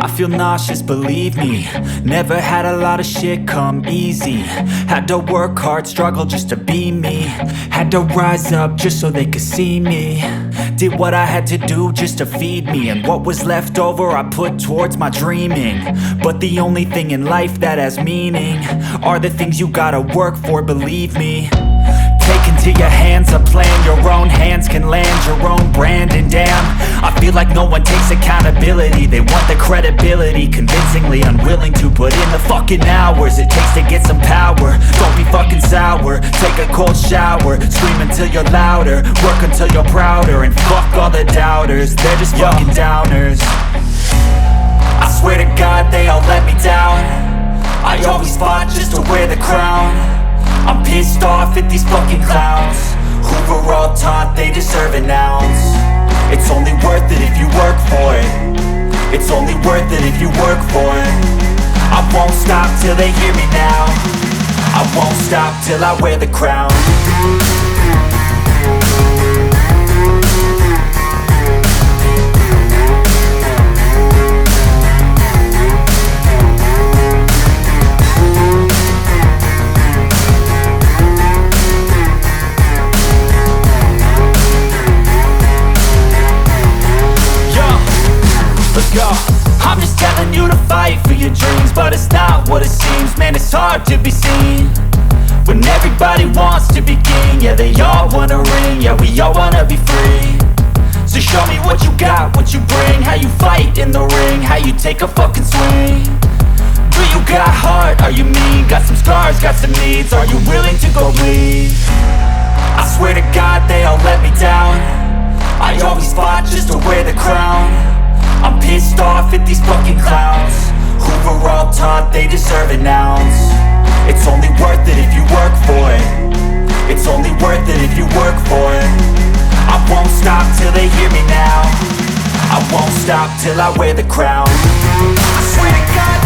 I feel nauseous, believe me. Never had a lot of shit come easy. Had to work hard, struggle just to be me. Had to rise up just so they could see me. Did what I had to do just to feed me, and what was left over I put towards my dreaming. But the only thing in life that has meaning are the things you gotta work for, believe me. Take into your hands a plan, your own hands can land your own brand. And damn, I feel like no one takes accountability. They want the credibility, convincingly unwilling to put in the fucking hours it takes to get some power. Don't be fucking sour, take a cold shower. Scream until you're louder, work until you're prouder. And fuck all the doubters, they're just fucking downers. I swear to God they all let me down. I always fought just to wear the crown. I'm pissed off at these fucking clowns who were all taught they deserve an ounce. It's only worth it if you work for it. It's only worth it if you work for it. I won't stop till they hear me now. I won't stop till I wear the crown. I'm just telling you to fight for your dreams, but it's not what it seems. Man, it's hard to be seen when everybody wants to be king. Yeah, they all wanna ring, yeah, we all wanna be free. So show me what you got, what you bring, how you fight in the ring, how you take a fucking swing. Do you got heart, are you mean? Got some scars, got some needs, are you willing to go bleed? I swear to God they all let me down. I always fought just to wear the crown. I'm pissed off at these fucking clowns who were all taught they deserve an ounce. It's only worth it if you work for it. It's only worth it if you work for it. I won't stop till they hear me now. I won't stop till I wear the crown. I swear to God